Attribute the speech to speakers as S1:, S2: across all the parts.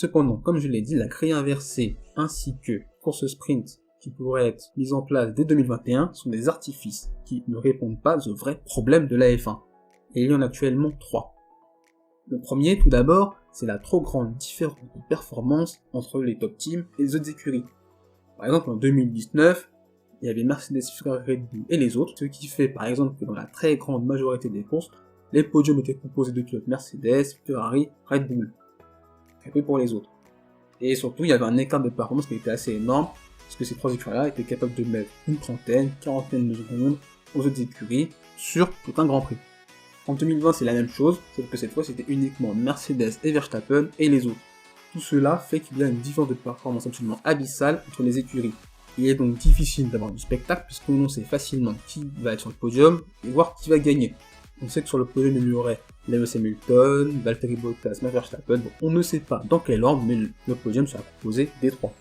S1: Cependant, comme je l'ai dit, la grille inversée ainsi que course sprint qui pourraient être mises en place dès 2021 sont des artifices qui ne répondent pas aux vrais problèmes de la F1. Et il y en a actuellement 3. Le premier, tout d'abord, c'est la trop grande différence de performance entre les top teams et les autres écuries. Par exemple, en 2019, il y avait Mercedes, Ferrari, Red Bull et les autres, ce qui fait par exemple que dans la très grande majorité des courses, les podiums étaient composés de pilotes Mercedes, Ferrari, Red Bull. Très peu pour les autres. Et surtout, il y avait un écart de performance qui était assez énorme, parce que ces trois écuries-là étaient capables de mettre une trentaine, quarantaine de secondes aux autres écuries sur tout un Grand Prix. En 2020, c'est la même chose, sauf que cette fois, c'était uniquement Mercedes et Verstappen et les autres. Tout cela fait qu'il y a une différence de performance absolument abyssale entre les écuries. Il est donc difficile d'avoir du spectacle, puisqu'on sait facilement qui va être sur le podium et voir qui va gagner. On sait que sur le podium, il y aurait Lewis Hamilton, Valtteri Bottas, Max Verstappen. Bon, on ne sait pas dans quel ordre, mais le podium sera composé des trois.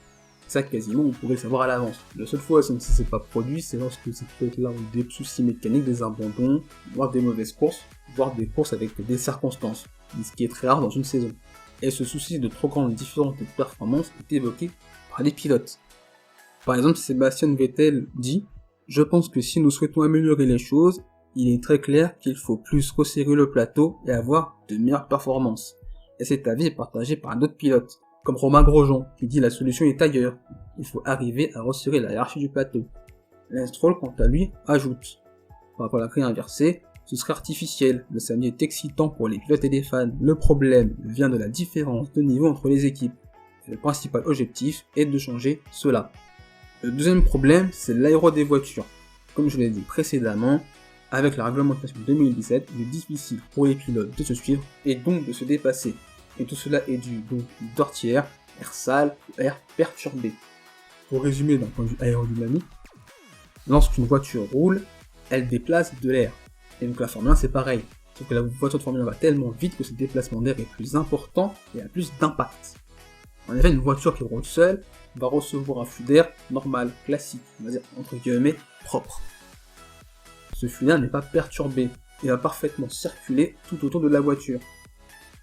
S1: Ça, quasiment, on pourrait le savoir à l'avance. La seule fois où ça ne s'est pas produit, c'est lorsque ces pilotes-là ont des soucis mécaniques, des abandons, voire des mauvaises courses, voire des courses avec des circonstances, ce qui est très rare dans une saison. Et ce souci de trop grande différence de performance est évoqué par les pilotes. Par exemple, Sébastien Vettel dit « Je pense que si nous souhaitons améliorer les choses, il est très clair qu'il faut plus resserrer le plateau et avoir de meilleures performances. » Et cet avis est partagé par d'autres pilotes, comme Romain Grosjean, qui dit « La solution est ailleurs. Il faut arriver à resserrer la hiérarchie du plateau. » Lance Stroll, quant à lui, ajoute « Par rapport à la grille inversée, ce serait artificiel, le samedi est excitant pour les pilotes et les fans. Le problème vient de la différence de niveau entre les équipes. Le principal objectif est de changer cela. » Le deuxième problème, c'est l'aéro des voitures. Comme je l'ai dit précédemment, avec la réglementation 2017, il est difficile pour les pilotes de se suivre et donc de se dépasser. Et tout cela est dû donc d'ortières, air sale ou air perturbé. Pour résumer d'un point de vue aérodynamique, lorsqu'une voiture roule, elle déplace de l'air. Et donc la Formule 1 c'est pareil, sauf que la voiture de Formule 1 va tellement vite que ce déplacement d'air est plus important et a plus d'impact. En effet, une voiture qui roule seule va recevoir un flux d'air normal, classique, on va dire entre guillemets propre. Ce flux d'air n'est pas perturbé et va parfaitement circuler tout autour de la voiture.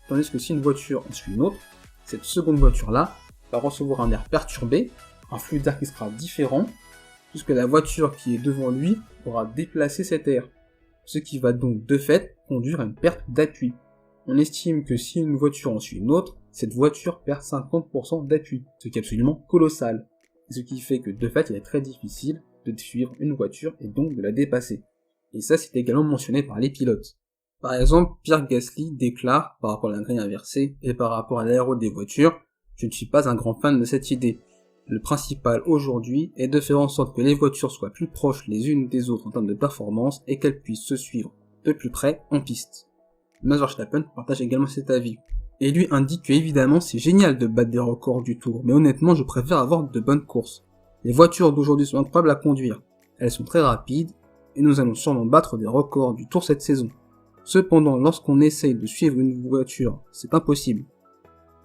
S1: Tandis que si une voiture en suit une autre, cette seconde voiture-là va recevoir un air perturbé, un flux d'air qui sera différent, puisque la voiture qui est devant lui aura déplacé cet air, ce qui va donc de fait conduire à une perte d'appui. On estime que si une voiture en suit une autre, cette voiture perd 50% d'appui, ce qui est absolument colossal, ce qui fait que de fait il est très difficile de suivre une voiture et donc de la dépasser. Et ça c'est également mentionné par les pilotes. Par exemple, Pierre Gasly déclare, par rapport à la grille inversée et par rapport à l'aéro des voitures, je ne suis pas un grand fan de cette idée. Le principal aujourd'hui est de faire en sorte que les voitures soient plus proches les unes des autres en termes de performance et qu'elles puissent se suivre de plus près en piste. Max Verstappen partage également cet avis. Et lui indique que évidemment c'est génial de battre des records du tour, mais honnêtement je préfère avoir de bonnes courses. Les voitures d'aujourd'hui sont incroyables à conduire, elles sont très rapides, et nous allons sûrement battre des records du tour cette saison. Cependant, lorsqu'on essaye de suivre une voiture, c'est impossible.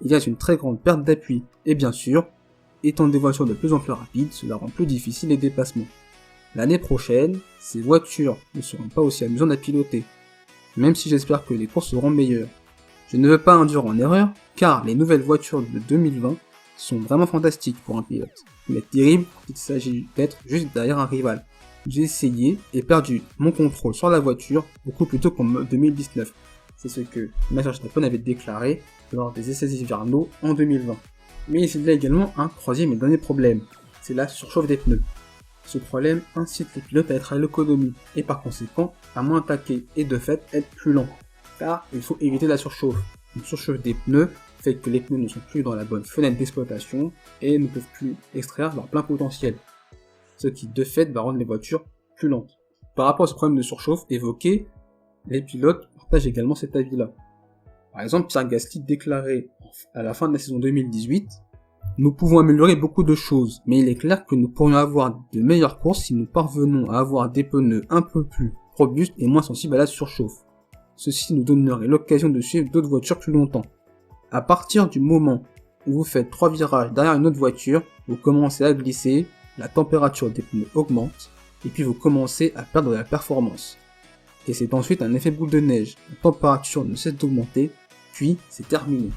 S1: Il y a une très grande perte d'appui, et bien sûr, étant des voitures de plus en plus rapides, cela rend plus difficile les dépassements. L'année prochaine, ces voitures ne seront pas aussi amusantes à piloter, même si j'espère que les courses seront meilleures. Je ne veux pas induire en erreur, car les nouvelles voitures de 2020 sont vraiment fantastiques pour un pilote, mais terribles quand il s'agit d'être juste derrière un rival. J'ai essayé et perdu mon contrôle sur la voiture beaucoup plus tôt qu'en 2019. C'est ce que Max Verstappen avait déclaré lors des essais hivernaux en 2020. Mais il y a également un troisième et dernier problème, c'est la surchauffe des pneus. Ce problème incite les pilotes à être à l'économie et par conséquent à moins attaquer et de fait être plus lents, car il faut éviter la surchauffe. Une surchauffe des pneus fait que les pneus ne sont plus dans la bonne fenêtre d'exploitation et ne peuvent plus extraire leur plein potentiel, ce qui de fait va rendre les voitures plus lentes. Par rapport à ce problème de surchauffe évoqué, les pilotes partagent également cet avis-là. Par exemple, Pierre Gasly déclarait à la fin de la saison 2018 « Nous pouvons améliorer beaucoup de choses, mais il est clair que nous pourrions avoir de meilleures courses si nous parvenons à avoir des pneus un peu plus robustes et moins sensibles à la surchauffe. Ceci nous donnerait l'occasion de suivre d'autres voitures plus longtemps. À partir du moment où vous faites 3 virages derrière une autre voiture, vous commencez à glisser, la température des pneus augmente, et puis vous commencez à perdre de la performance. Et c'est ensuite un effet boule de neige, la température ne cesse d'augmenter, puis c'est terminé.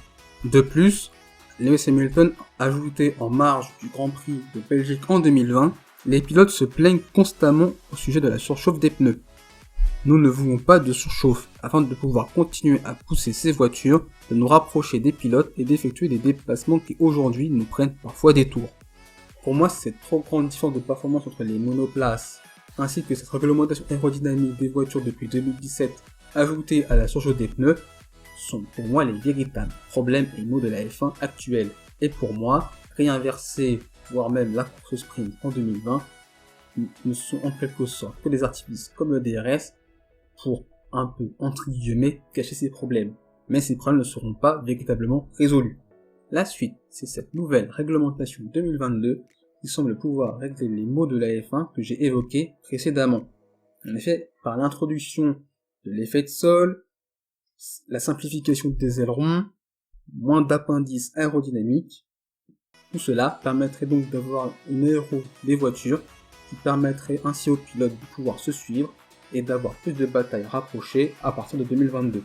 S1: De plus, Lewis Hamilton a ajouté en marge du Grand Prix de Belgique en 2020, les pilotes se plaignent constamment au sujet de la surchauffe des pneus. Nous ne voulons pas de surchauffe afin de pouvoir continuer à pousser ces voitures, de nous rapprocher des pilotes et d'effectuer des déplacements qui aujourd'hui nous prennent parfois des tours. Pour moi, cette trop grande différence de performance entre les monoplaces ainsi que cette réglementation aérodynamique des voitures depuis 2017 ajoutée à la surchauffe des pneus sont pour moi les véritables problèmes et maux de la F1 actuelle. Et pour moi, réinverser, voire même la course sprint en 2020, ne sont en quelque sorte que des artifices comme le DRS pour un peu, entre guillemets, cacher ces problèmes. Mais ces problèmes ne seront pas véritablement résolus. La suite, c'est cette nouvelle réglementation 2022 qui semble pouvoir régler les maux de la F1 que j'ai évoqués précédemment. En effet, par l'introduction de l'effet de sol, la simplification des ailerons, moins d'appendices aérodynamiques, tout cela permettrait donc d'avoir une aéro des voitures qui permettrait ainsi aux pilotes de pouvoir se suivre et d'avoir plus de batailles rapprochées à partir de 2022.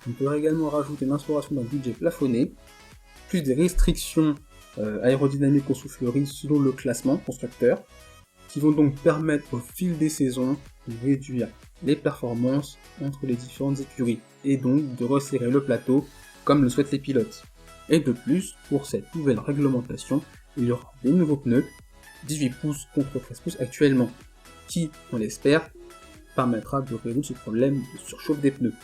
S1: On pourrait également rajouter l'instauration d'un budget plafonné, plus des restrictions aérodynamiques aux souffleries selon le classement constructeur, qui vont donc permettre au fil des saisons de réduire les performances entre les différentes écuries et donc de resserrer le plateau comme le souhaitent les pilotes. Et de plus, pour cette nouvelle réglementation, il y aura des nouveaux pneus, 18 pouces contre 13 pouces actuellement, qui, on l'espère, permettra de résoudre ce problème de surchauffe des pneus.